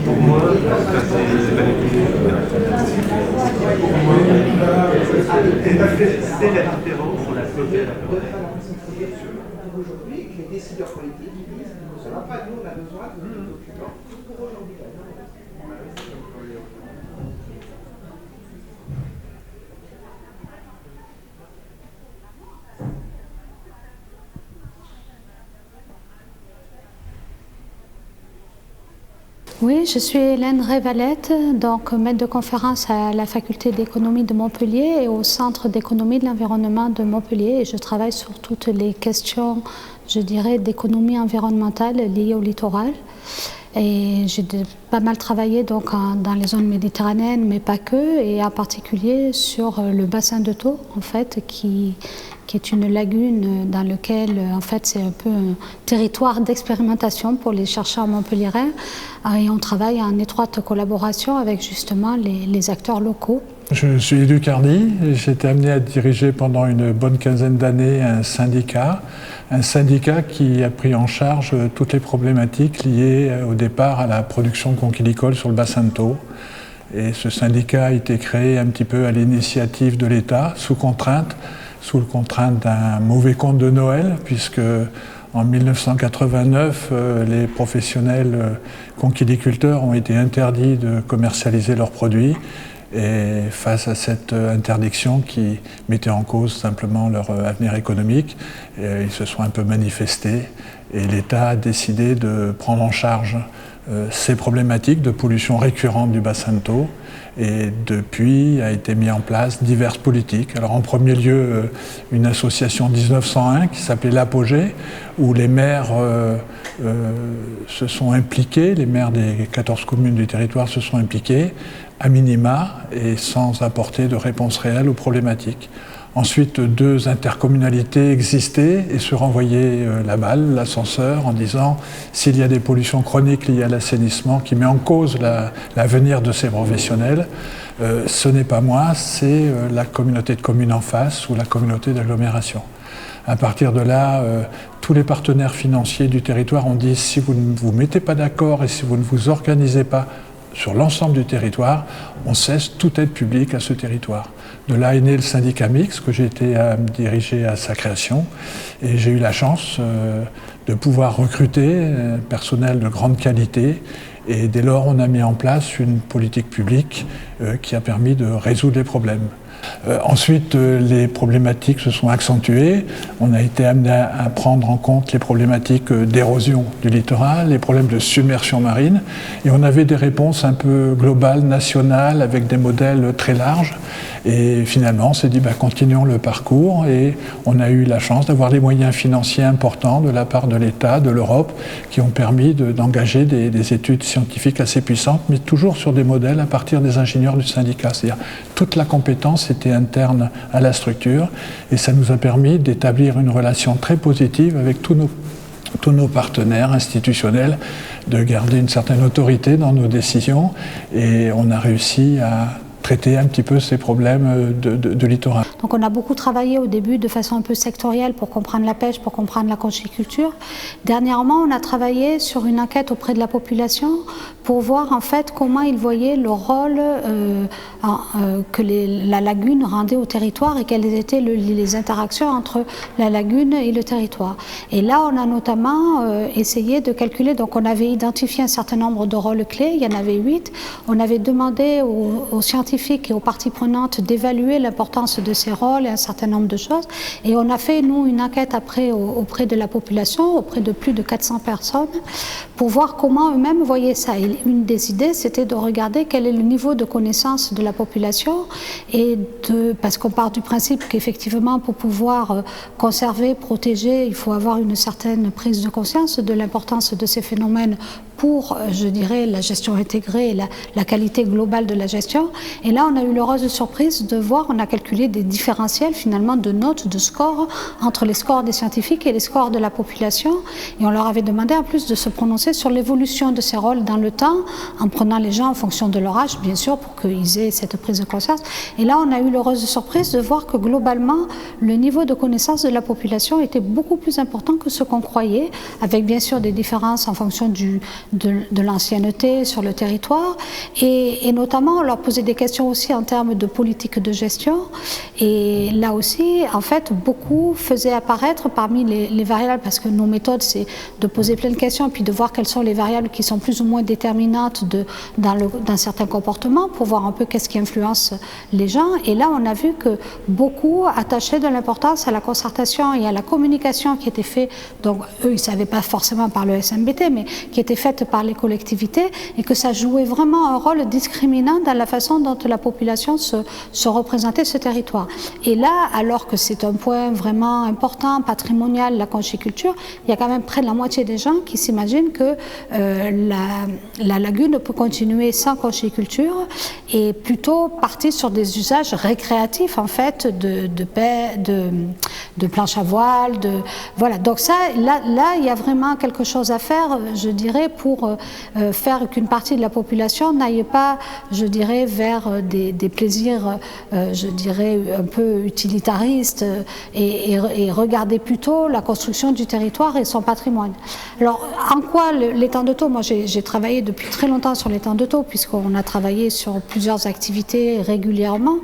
Pour moi, ça c'est la différence sur la cause et la aujourd'hui, les décideurs politiques disent ça va pas, nous on a besoin de documents pour aujourd'hui. Oui, je suis Hélène Révalette, donc maître de conférence à la faculté d'économie de Montpellier et au centre d'économie de l'environnement de Montpellier. Et je travaille sur toutes les questions, je dirais, d'économie environnementale liées au littoral. Et j'ai pas mal travaillé donc dans les zones méditerranéennes, mais pas que, et en particulier sur le bassin de Thau, en fait, qui est une lagune dans laquelle, en fait, c'est un peu un territoire d'expérimentation pour les chercheurs montpelliérains. Et on travaille en étroite collaboration avec justement les acteurs locaux. Je suis Édu Cardy et j'ai été amené à diriger pendant une bonne quinzaine d'années un syndicat qui a pris en charge toutes les problématiques liées au départ à la production conchilicole sur le bassin de Thau. Et ce syndicat a été créé un petit peu à l'initiative de l'État, sous le contrainte d'un mauvais conte de Noël, puisque en 1989, les professionnels conchiliculteurs ont été interdits de commercialiser leurs produits. Et face à cette interdiction qui mettait en cause simplement leur avenir économique, ils se sont un peu manifestés et l'État a décidé de prendre en charge ces problématiques de pollution récurrente du bassin de Thau. Et depuis a été mis en place diverses politiques. Alors en premier lieu, une association 1901 qui s'appelait l'Apogée, où les maires se sont impliqués, les maires des 14 communes du territoire se sont impliqués, à minima et sans apporter de réponse réelle aux problématiques. Ensuite, 2 intercommunalités existaient et se renvoyaient la balle, l'ascenseur, en disant s'il y a des pollutions chroniques liées à l'assainissement qui met en cause l'avenir de ces professionnels, ce n'est pas moi, c'est la communauté de communes en face ou la communauté d'agglomération. À partir de là, tous les partenaires financiers du territoire ont dit si vous ne vous mettez pas d'accord et si vous ne vous organisez pas sur l'ensemble du territoire, on cesse toute aide publique à ce territoire. De là est né le syndicat mixte que j'ai été à diriger à sa création et j'ai eu la chance de pouvoir recruter un personnel de grande qualité et dès lors on a mis en place une politique publique qui a permis de résoudre les problèmes. Ensuite, les problématiques se sont accentuées. On a été amené à prendre en compte les problématiques d'érosion du littoral, les problèmes de submersion marine. Et on avait des réponses un peu globales, nationales, avec des modèles très larges. Et finalement, on s'est dit, continuons le parcours. Et on a eu la chance d'avoir des moyens financiers importants de la part de l'État, de l'Europe, qui ont permis d'engager des études scientifiques assez puissantes, mais toujours sur des modèles à partir des ingénieurs du syndicat. C'est-à-dire toute la compétence était interne à la structure et ça nous a permis d'établir une relation très positive avec tous nos partenaires institutionnels, de garder une certaine autorité dans nos décisions et on a réussi à traiter un petit peu ces problèmes de littoral. Donc on a beaucoup travaillé au début de façon un peu sectorielle pour comprendre la pêche, pour comprendre la conchiculture. Dernièrement, on a travaillé sur une enquête auprès de la population pour voir en fait comment ils voyaient le rôle que la lagune rendait au territoire et quelles étaient les interactions entre la lagune et le territoire. Et là, on a notamment essayé de calculer, donc on avait identifié un certain nombre de rôles clés, il y en avait 8. On avait demandé aux scientifiques et aux parties prenantes d'évaluer l'importance de ces rôles et un certain nombre de choses. Et on a fait, nous, une enquête après auprès de la population, auprès de plus de 400 personnes, pour voir comment eux-mêmes voyaient ça. Et une des idées, c'était de regarder quel est le niveau de connaissance de la population, parce qu'on part du principe qu'effectivement, pour pouvoir conserver, protéger, il faut avoir une certaine prise de conscience de l'importance de ces phénomènes pour, je dirais, la gestion intégrée et la qualité globale de la gestion. Et là, on a eu l'heureuse surprise de voir, on a calculé des différentiels finalement de notes, de scores, entre les scores des scientifiques et les scores de la population. Et on leur avait demandé en plus de se prononcer sur l'évolution de ces rôles dans le temps, en prenant les gens en fonction de leur âge, bien sûr, pour qu'ils aient cette prise de conscience. Et là, on a eu l'heureuse surprise de voir que globalement, le niveau de connaissance de la population était beaucoup plus important que ce qu'on croyait, avec bien sûr des différences en fonction de l'ancienneté sur le territoire. Et notamment, on leur posait des questions aussi en termes de politique de gestion. Et là aussi, en fait, beaucoup faisaient apparaître parmi les variables, parce que nos méthodes, c'est de poser plein de questions, puis de voir quelles sont les variables qui sont plus ou moins déterminantes d'un certain comportement, pour voir un peu qu'est-ce qui influence les gens. Et là, on a vu que beaucoup attachaient de l'importance à la concertation et à la communication qui était faite, donc eux, ils ne savaient pas forcément par le SMBT, mais qui était faite par les collectivités, et que ça jouait vraiment un rôle discriminant dans la façon dont la population se représentait ce territoire. Et là, alors que c'est un point vraiment important, patrimonial, la conchyliculture, il y a quand même près de la moitié des gens qui s'imaginent que la lagune peut continuer sans conchyliculture et plutôt partir sur des usages récréatifs, en fait, de planche à voile, voilà. Donc ça, là, il y a vraiment quelque chose à faire, je dirais, pour faire qu'une partie de la population n'aille pas, je dirais, vers des plaisirs, je dirais, un peu utilitaristes et regarder plutôt la construction du territoire et son patrimoine. Alors, en quoi l'étang de Thau? Moi, j'ai travaillé depuis très longtemps sur l'étang de Thau, puisqu'on a travaillé sur plusieurs activités régulièrement.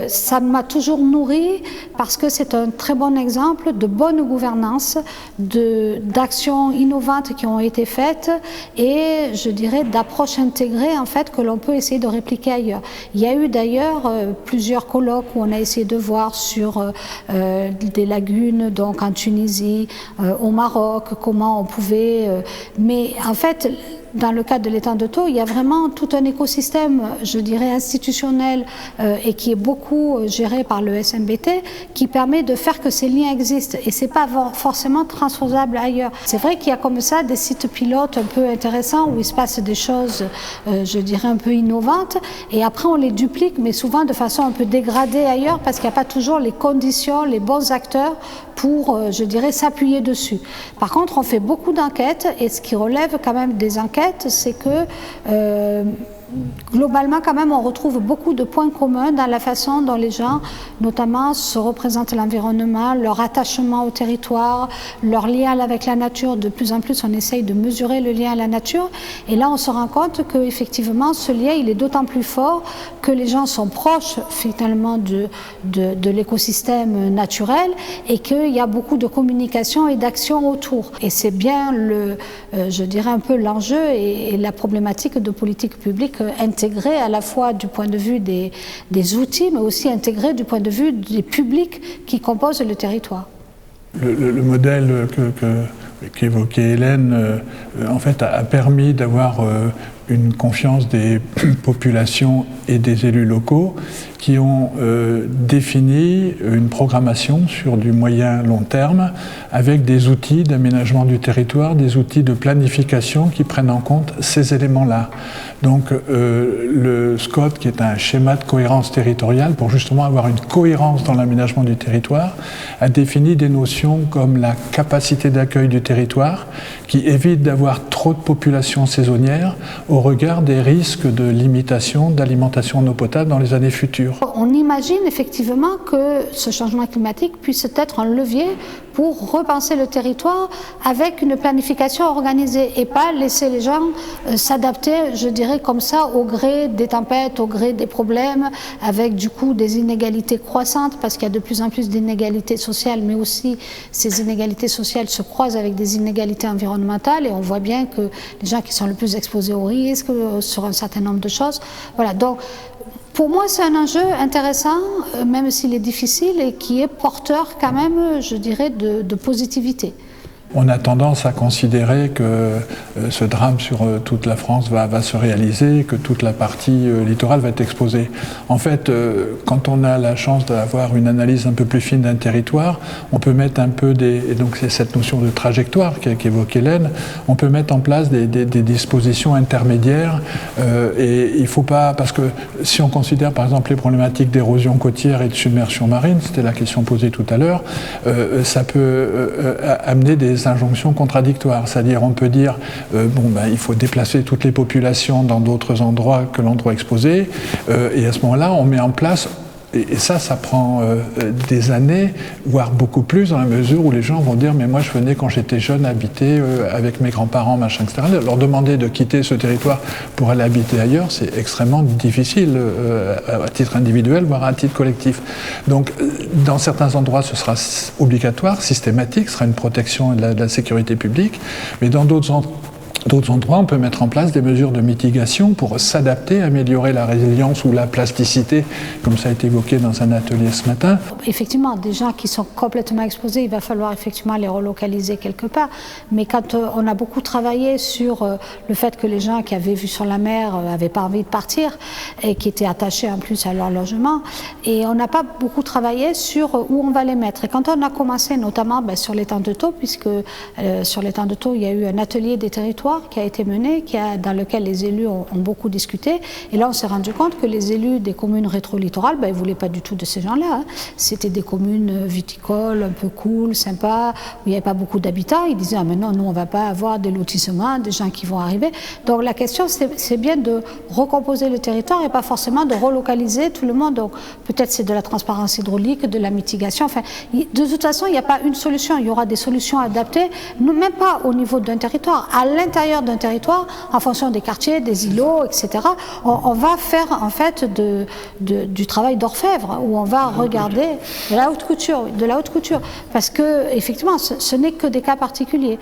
Ça m'a toujours nourri parce que c'est un très bon exemple de bonne gouvernance, d'actions innovantes qui ont été faites et, je dirais, d'approches intégrées, en fait, que l'on peut essayer de répliquer ailleurs. Il y a eu d'ailleurs plusieurs colloques où on a essayé de voir sur des lagunes, donc en Tunisie, au Maroc, comment on pouvait... mais en fait, dans le cadre de l'étang de Thau, il y a vraiment tout un écosystème, je dirais, institutionnel et qui est beaucoup géré par le SMBT, qui permet de faire que ces liens existent. Et ce n'est pas forcément transposable ailleurs. C'est vrai qu'il y a comme ça des sites pilotes un peu intéressants où il se passe des choses, je dirais, un peu innovantes. Et après, on les duplique, mais souvent de façon un peu dégradée ailleurs, parce qu'il n'y a pas toujours les conditions, les bons acteurs pour, je dirais, s'appuyer dessus. Par contre, on fait beaucoup d'enquêtes, et ce qui relève quand même des enquêtes, c'est que globalement, quand même, on retrouve beaucoup de points communs dans la façon dont les gens, notamment, se représentent l'environnement, leur attachement au territoire, leur lien avec la nature. De plus en plus, on essaye de mesurer le lien à la nature. Et là, on se rend compte qu'effectivement, ce lien, il est d'autant plus fort que les gens sont proches, finalement, de l'écosystème naturel et qu'il y a beaucoup de communication et d'action autour. Et c'est bien, je dirais, un peu l'enjeu et la problématique de politique publique intégré à la fois du point de vue des outils, mais aussi intégré du point de vue des publics qui composent le territoire. Le modèle qu'évoquait Hélène, en fait, a permis d'avoir une confiance des populations et des élus locaux qui ont défini une programmation sur du moyen long terme avec des outils d'aménagement du territoire, des outils de planification qui prennent en compte ces éléments-là. Donc le SCOT, qui est un schéma de cohérence territoriale, pour justement avoir une cohérence dans l'aménagement du territoire, a défini des notions comme la capacité d'accueil du territoire, qui évite d'avoir trop de population saisonnière au regard des risques de limitation d'alimentation en eau potable dans les années futures. On imagine effectivement que ce changement climatique puisse être un levier pour repenser le territoire avec une planification organisée et pas laisser les gens s'adapter, je dirais, comme ça, au gré des tempêtes, au gré des problèmes, avec du coup des inégalités croissantes, parce qu'il y a de plus en plus d'inégalités sociales, mais aussi ces inégalités sociales se croisent avec des inégalités environnementales, et on voit bien que les gens qui sont le plus exposés au risque sur un certain nombre de choses, voilà. Donc, pour moi, c'est un enjeu intéressant, même s'il est difficile, et qui est porteur quand même, je dirais, de positivité. On a tendance à considérer que ce drame sur toute la France va se réaliser, que toute la partie littorale va être exposée. En fait, quand on a la chance d'avoir une analyse un peu plus fine d'un territoire, on peut mettre un peu et donc c'est cette notion de trajectoire qu'évoque Hélène, on peut mettre en place des dispositions intermédiaires et il ne faut pas, parce que si on considère par exemple les problématiques d'érosion côtière et de submersion marine, c'était la question posée tout à l'heure, ça peut amener des des injonctions contradictoires. C'est-à-dire, on peut dire, il faut déplacer toutes les populations dans d'autres endroits que l'endroit exposé, et à ce moment-là, on met en place. Et ça prend des années, voire beaucoup plus, dans la mesure où les gens vont dire « mais moi je venais quand j'étais jeune habiter avec mes grands-parents, machin, etc. » Leur demander de quitter ce territoire pour aller habiter ailleurs, c'est extrêmement difficile à titre individuel, voire à titre collectif. Donc dans certains endroits, ce sera obligatoire, systématique, ce sera une protection de la sécurité publique, mais dans d'autres endroits, on peut mettre en place des mesures de mitigation pour s'adapter, améliorer la résilience ou la plasticité, comme ça a été évoqué dans un atelier ce matin. Effectivement, des gens qui sont complètement exposés, il va falloir effectivement les relocaliser quelque part. Mais quand on a beaucoup travaillé sur le fait que les gens qui avaient vu sur la mer n'avaient pas envie de partir et qui étaient attachés en plus à leur logement, et on n'a pas beaucoup travaillé sur où on va les mettre. Et quand on a commencé notamment sur l'étang de Thau, puisque sur l'étang de Thau, il y a eu un atelier des territoires qui a été mené, dans lequel les élus ont beaucoup discuté. Et là, on s'est rendu compte que les élus des communes rétro-littorales, ils ne voulaient pas du tout de ces gens-là. Hein. C'était des communes viticoles, un peu cool, sympas, où il n'y avait pas beaucoup d'habitants. Ils disaient, mais non, nous, on ne va pas avoir des lotissements, des gens qui vont arriver. Donc la question, c'est bien de recomposer le territoire et pas forcément de relocaliser tout le monde. Donc peut-être c'est de la transparence hydraulique, de la mitigation. Enfin, de toute façon, il n'y a pas une solution. Il y aura des solutions adaptées, même pas au niveau d'un territoire, à l'intérieur d'un territoire, en fonction des quartiers, des îlots, etc. On va faire en fait du travail d'orfèvre, où on va regarder de la haute couture, parce que effectivement, ce n'est que des cas particuliers.